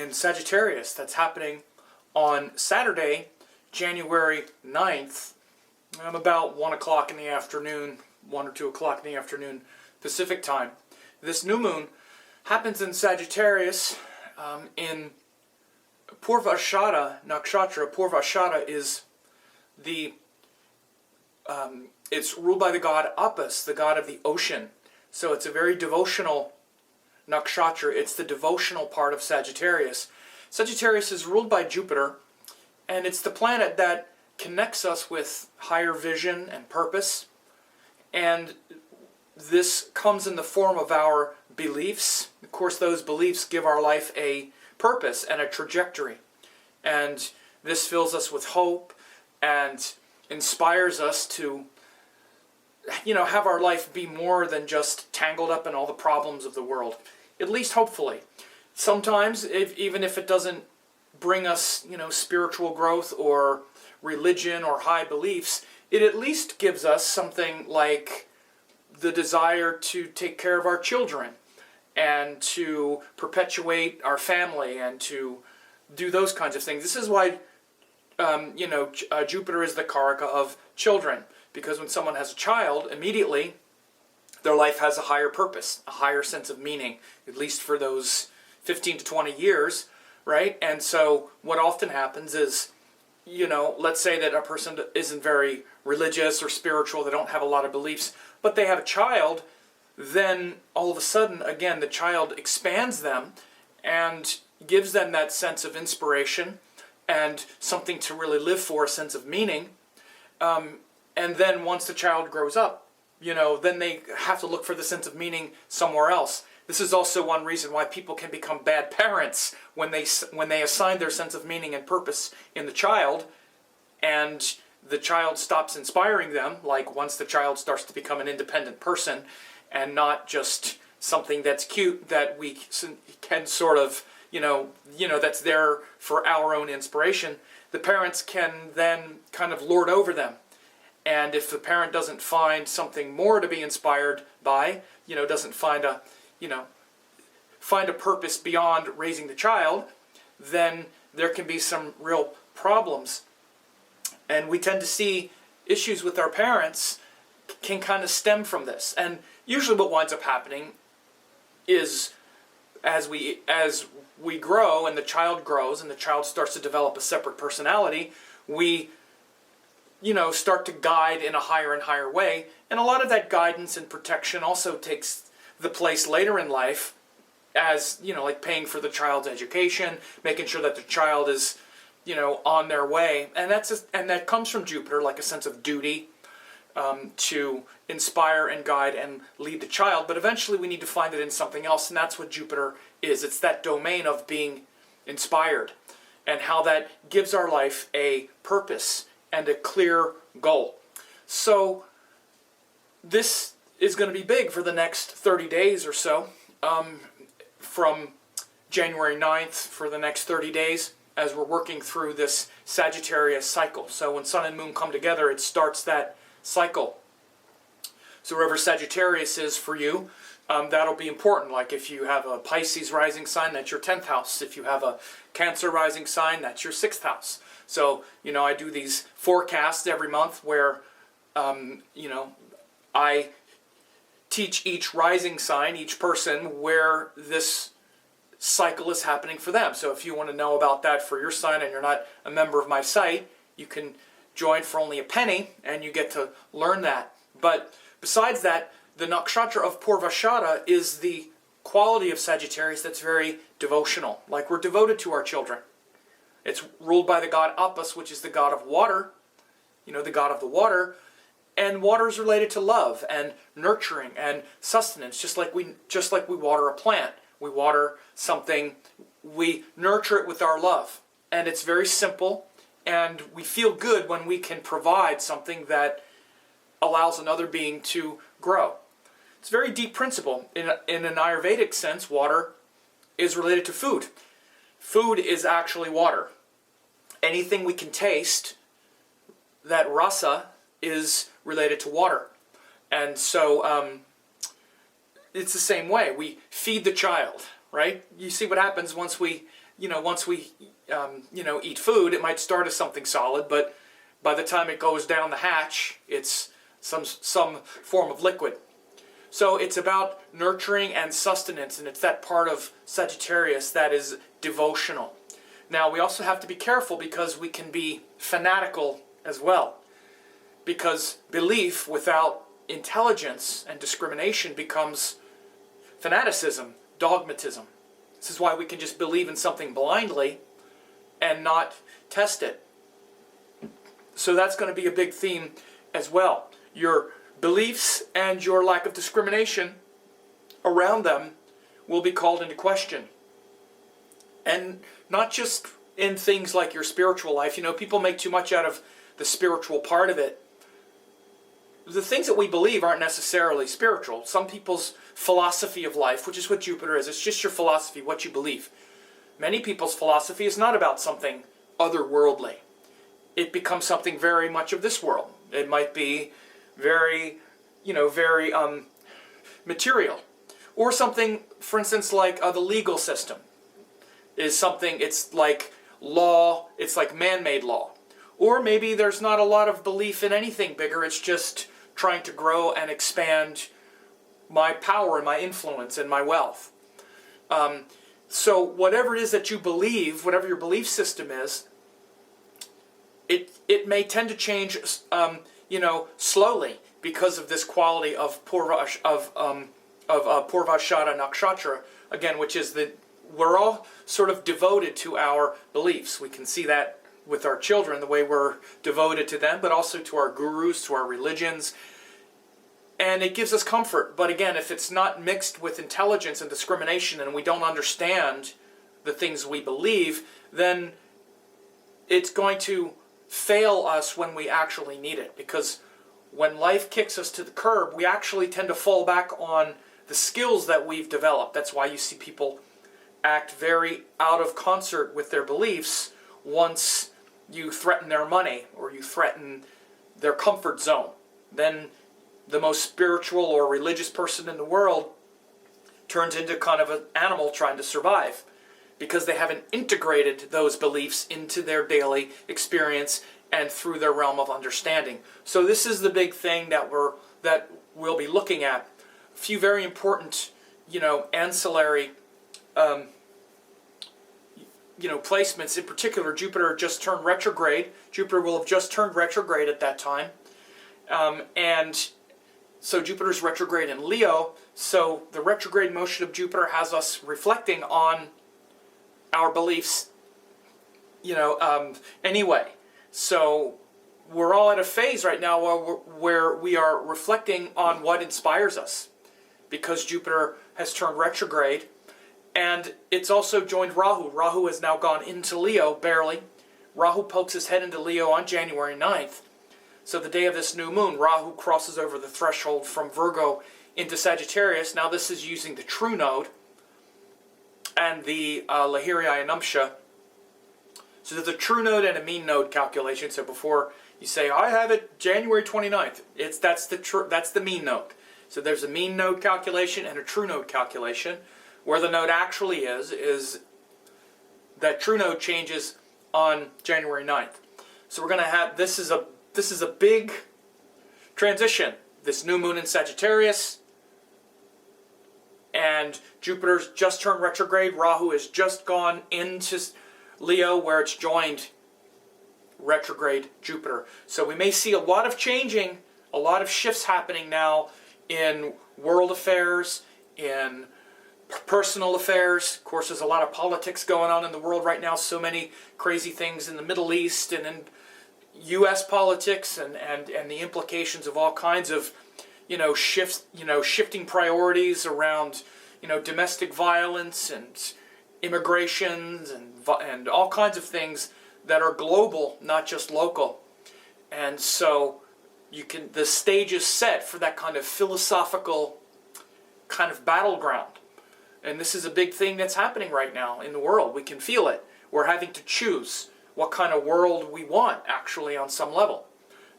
in Sagittarius that's happening on Saturday, January 9th, about 1 o'clock in the afternoon, 1 or 2 o'clock in the afternoon Pacific time. This new moon happens in Sagittarius in Purva Ashada, Nakshatra. Purva Ashada is it's ruled by the god Apis, the god of the ocean. So it's a very devotional nakshatra. It's the devotional part of Sagittarius. Sagittarius is ruled by Jupiter, and it's the planet that connects us with higher vision and purpose. And this comes in the form of our beliefs. Of course, those beliefs give our life a purpose and a trajectory. And this fills us with hope and inspires us to, have our life be more than just tangled up in all the problems of the world. At least hopefully. Sometimes, even if it doesn't bring us, spiritual growth or religion or high beliefs, it at least gives us something like the desire to take care of our children and to perpetuate our family and to do those kinds of things. This is why, Jupiter is the karaka of children, because when someone has a child, immediately their life has a higher purpose, a higher sense of meaning, at least for those 15 to 20 years, right? And so what often happens is, let's say that a person isn't very religious or spiritual, they don't have a lot of beliefs, but they have a child, then all of a sudden, again, the child expands them and gives them that sense of inspiration and something to really live for, a sense of meaning. And then once the child grows up, then they have to look for the sense of meaning somewhere else. This is also one reason why people can become bad parents when they assign their sense of meaning and purpose in the child, and the child stops inspiring them, like once the child starts to become an independent person and not just something that's cute that we can sort of, that's there for our own inspiration, the parents can then kind of lord over them. And if the parent doesn't find something more to be inspired by, doesn't find a purpose beyond raising the child, then there can be some real problems. And we tend to see issues with our parents can kind of stem from this. And usually what winds up happening is as we grow and the child grows and the child starts to develop a separate personality, we start to guide in a higher and higher way. And a lot of that guidance and protection also takes the place later in life as, like paying for the child's education, making sure that the child is, on their way. And that comes from Jupiter, like a sense of duty to inspire and guide and lead the child. But eventually we need to find it in something else, and that's what Jupiter is. It's that domain of being inspired and how that gives our life a purpose and a clear goal. So this is going to be big for the next 30 days or so, from January 9th for the next 30 days as we're working through this Sagittarius cycle. So when Sun and Moon come together, it starts that cycle. So wherever Sagittarius is for you, that'll be important. Like if you have a Pisces rising sign, that's your 10th house. If you have a Cancer rising sign, that's your 6th house. So, I do these forecasts every month where, I teach each rising sign, each person, where this cycle is happening for them. So if you want to know about that for your sign and you're not a member of my site, you can join for only a penny and you get to learn that. But besides that, the nakshatra of Purva Ashada is the quality of Sagittarius that's very devotional. Like we're devoted to our children. It's ruled by the god Apis, which is the god of water, the god of the water. And water is related to love and nurturing and sustenance, just like we water a plant. We water something, we nurture it with our love. And it's very simple, and we feel good when we can provide something that allows another being to grow. It's a very deep principle. In an Ayurvedic sense, water is related to food. Food is actually water. Anything we can taste, that rasa, is related to water. And so it's the same way. We feed the child, right? You see what happens once we once we, eat food, it might start as something solid, but by the time it goes down the hatch, it's some form of liquid. So it's about nurturing and sustenance, and it's that part of Sagittarius that is devotional. Now, we also have to be careful because we can be fanatical as well. Because belief without intelligence and discrimination becomes fanaticism, dogmatism. This is why we can just believe in something blindly and not test it. So that's going to be a big theme as well. Your beliefs and your lack of discrimination around them will be called into question. And not just in things like your spiritual life. People make too much out of the spiritual part of it. The things that we believe aren't necessarily spiritual. Some people's philosophy of life, which is what Jupiter is, it's just your philosophy, what you believe. Many people's philosophy is not about something otherworldly. It becomes something very much of this world. It might be very material. Or something, for instance, like the legal system is something, it's like law, it's like man-made law. Or maybe there's not a lot of belief in anything bigger, it's just trying to grow and expand my power and my influence and my wealth. So whatever it is that you believe, whatever your belief system is, it may tend to change, slowly because of this quality of Purva, Ashada, Nakshatra, again, which is that we're all sort of devoted to our beliefs. We can see that with our children, the way we're devoted to them, but also to our gurus, to our religions. And it gives us comfort. But again, if it's not mixed with intelligence and discrimination and we don't understand the things we believe, then it's going to fail us when we actually need it. Because when life kicks us to the curb, we actually tend to fall back on the skills that we've developed. That's why you see people act very out of concert with their beliefs once you threaten their money or you threaten their comfort zone. Then the most spiritual or religious person in the world turns into kind of an animal trying to survive because they haven't integrated those beliefs into their daily experience and through their realm of understanding. So this is the big thing that we'll be looking at. A few very important, ancillary placements. In particular, Jupiter just turned retrograde. Jupiter will have just turned retrograde at that time. And so Jupiter's retrograde in Leo. So the retrograde motion of Jupiter has us reflecting on our beliefs, anyway. So we're all at a phase right now where we are reflecting on what inspires us because Jupiter has turned retrograde. And it's also joined Rahu. Rahu has now gone into Leo, barely. Rahu pokes his head into Leo on January 9th. So the day of this new moon, Rahu crosses over the threshold from Virgo into Sagittarius. Now this is using the true node and the Lahiri Ayamsha. So there's a true node and a mean node calculation. So before you say, I have it January 29th, that's the mean node. So there's a mean node calculation and a true node calculation. Where the node actually is that true node changes on January 9th. So we're going to have, this is a big transition. This new moon in Sagittarius, and Jupiter's just turned retrograde. Rahu has just gone into Leo where it's joined retrograde Jupiter. So we may see a lot of changing, a lot of shifts happening now in world affairs, in personal affairs. Of course, there's a lot of politics going on in the world right now. So many crazy things in the Middle East and in U.S. politics and the implications of all kinds of, shifts, shifting priorities around, domestic violence and immigrations and all kinds of things that are global, not just local. And so the stage is set for that kind of philosophical kind of battleground. And this is a big thing that's happening right now in the world. We can feel it. We're having to choose what kind of world we want, actually, on some level.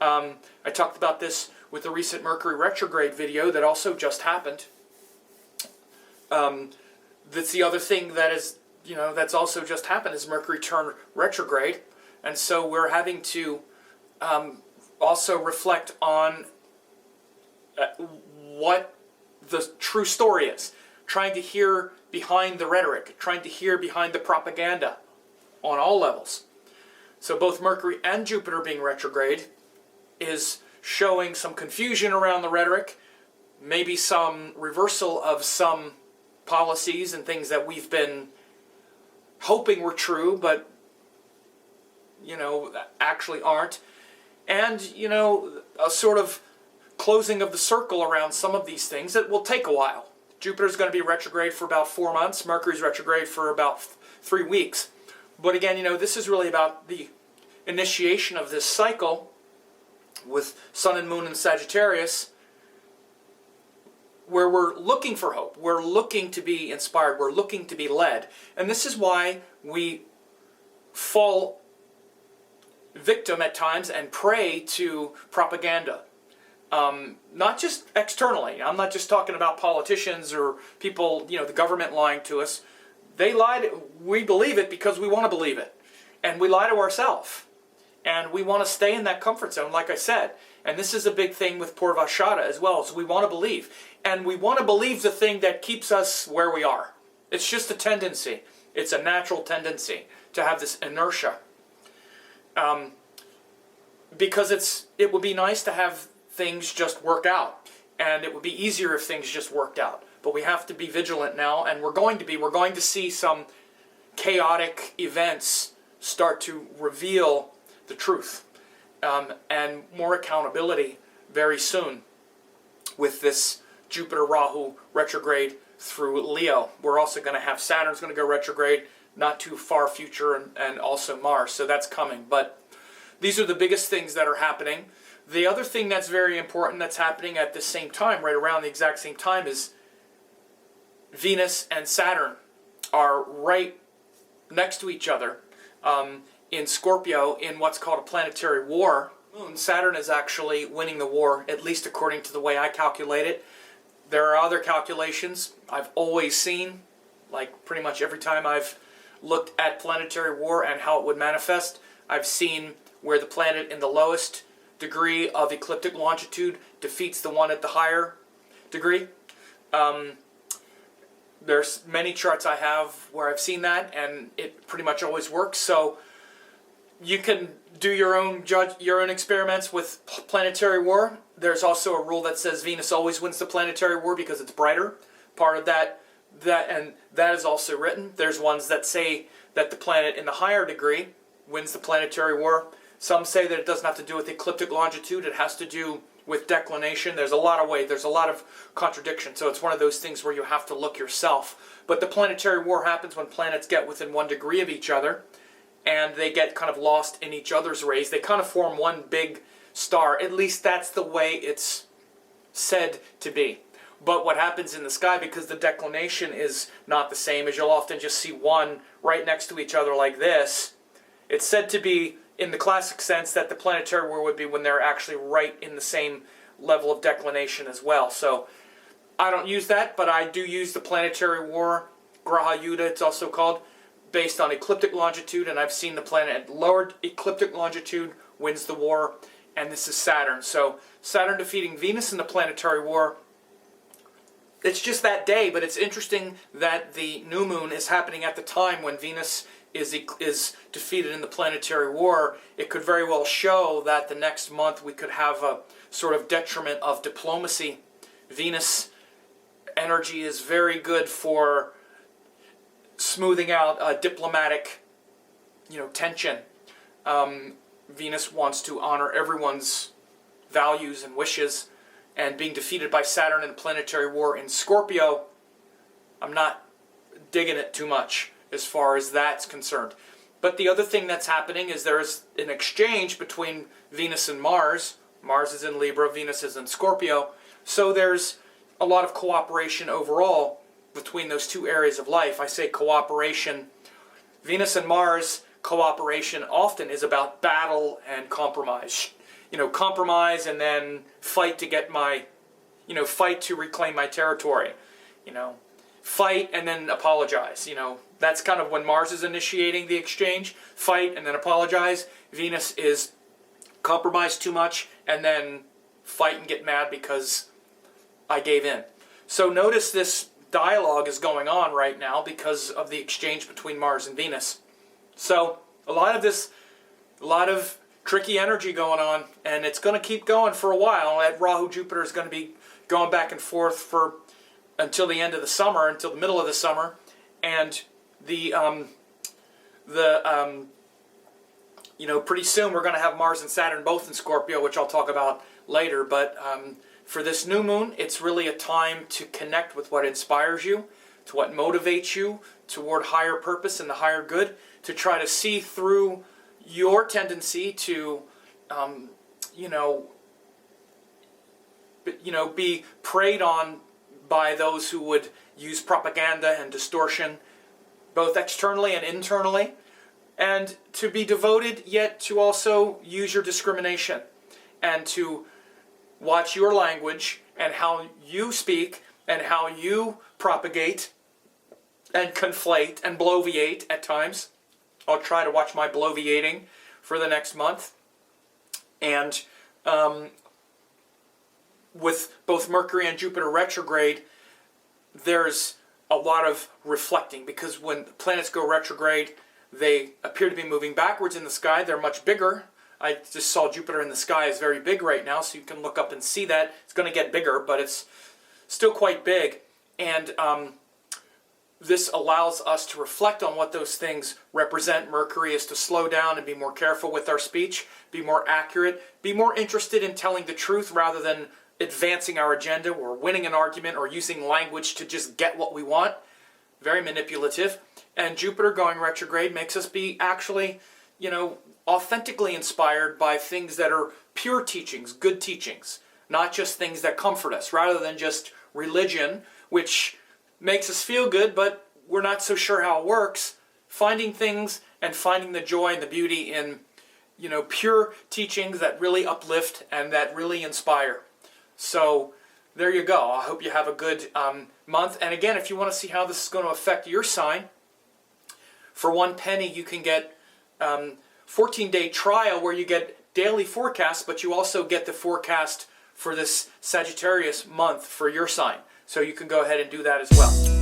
I talked about this with the recent Mercury retrograde video that also just happened. That's the other thing that is that's also just happened is Mercury turned retrograde. And so we're having to also reflect on what the true story is. Trying to hear behind the rhetoric, trying to hear behind the propaganda on all levels. So both Mercury and Jupiter being retrograde is showing some confusion around the rhetoric, maybe some reversal of some policies and things that we've been hoping were true, but actually aren't. And, a sort of closing of the circle around some of these things that will take a while. Jupiter's going to be retrograde for about 4 months. Mercury's retrograde for about 3 weeks. But again, this is really about the initiation of this cycle with Sun and Moon in Sagittarius, where we're looking for hope. We're looking to be inspired. We're looking to be led. And this is why we fall victim at times and prey to propaganda. Not just externally. I'm not just talking about politicians or people, the government lying to us. They lie. We believe it because we want to believe it. And we lie to ourselves. And we want to stay in that comfort zone, like I said. And this is a big thing with Purva Ashada as well. So we want to believe. And we want to believe the thing that keeps us where we are. It's just a tendency. It's a natural tendency to have this inertia. Because it would be nice to have things just work out. And it would be easier if things just worked out. But we have to be vigilant now, and we're going to see some chaotic events start to reveal the truth. And more accountability very soon with this Jupiter-Rahu retrograde through Leo. We're also going to have Saturn's going to go retrograde not too far future, and also Mars. So that's coming. But these are the biggest things that are happening. The other thing that's very important that's happening at the same time, right around the exact same time, is Venus and Saturn are right next to each other in Scorpio in what's called a planetary war. Saturn is actually winning the war, at least according to the way I calculate it. There are other calculations I've always seen, like pretty much every time I've looked at planetary war and how it would manifest. I've seen where the planet in the lowest degree of ecliptic longitude defeats the one at the higher degree. There's many charts I have where I've seen that, and it pretty much always works. So you can do your own experiments with planetary war. There's also a rule that says Venus always wins the planetary war because it's brighter. Part of that is also written. There's ones that say that the planet in the higher degree wins the planetary war. Some say that it doesn't have to do with ecliptic longitude. It has to do with declination. There's a lot of ways. There's a lot of contradiction. So it's one of those things where you have to look yourself. But the planetary war happens when planets get within 1 degree of each other, and they get kind of lost in each other's rays. They kind of form one big star. At least that's the way it's said to be. But what happens in the sky, because the declination is not the same, is you'll often just see one right next to each other like this. It's said to be, in the classic sense, that the planetary war would be when they're actually right in the same level of declination as well. So I don't use that, but I do use the planetary war, Graha Yuddha it's also called, based on ecliptic longitude, and I've seen the planet at lower ecliptic longitude wins the war, and this is Saturn. So Saturn defeating Venus in the planetary war. It's just that day, but it's interesting that the new moon is happening at the time when Venus is defeated in the planetary war. It could very well show that the next month we could have a sort of detriment of diplomacy. Venus energy is very good for smoothing out diplomatic, tension. Venus wants to honor everyone's values and wishes, and being defeated by Saturn in planetary war in Scorpio, I'm not digging it too much as far as that's concerned. But the other thing that's happening is there's an exchange between Venus and Mars. Mars is in Libra, Venus is in Scorpio. So there's a lot of cooperation overall between those two areas of life. I say cooperation. Venus and Mars cooperation often is about battle and compromise. Compromise and then fight to get my, fight to reclaim my territory. Fight and then apologize. That's kind of when Mars is initiating the exchange, fight and then apologize. Venus is compromise too much and then fight and get mad because I gave in. So notice this dialogue is going on right now because of the exchange between Mars and Venus. So a lot of tricky energy going on, and it's going to keep going for a while. That Rahu Jupiter is going to be going back and forth until the end of the summer, until the middle of the summer, and pretty soon we're going to have Mars and Saturn both in Scorpio, which I'll talk about later. But for this new moon, it's really a time to connect with what inspires you, to what motivates you toward higher purpose and the higher good, to try to see through your tendency to, be preyed on by those who would use propaganda and distortion, both externally and internally, and to be devoted, yet to also use your discrimination, and to watch your language and how you speak and how you propagate and conflate and bloviate at times. I'll try to watch my bloviating for the next month. And with both Mercury and Jupiter retrograde, there's a lot of reflecting, because when planets go retrograde, they appear to be moving backwards in the sky. They're much bigger. I just saw Jupiter in the sky is very big right now, so you can look up and see that. It's going to get bigger, but it's still quite big. And this allows us to reflect on what those things represent. Mercury is to slow down and be more careful with our speech, be more accurate, be more interested in telling the truth rather than advancing our agenda or winning an argument or using language to just get what we want. Very manipulative. And Jupiter going retrograde makes us be actually, authentically inspired by things that are pure teachings, good teachings, not just things that comfort us, rather than just religion, which makes us feel good, but we're not so sure how it works. Finding things and finding the joy and the beauty in, pure teachings that really uplift and that really inspire. So there you go. I hope you have a good month. And again, if you want to see how this is going to affect your sign, for one penny you can get 14-day trial where you get daily forecasts, but you also get the forecast for this Sagittarius month for your sign. So you can go ahead and do that as well.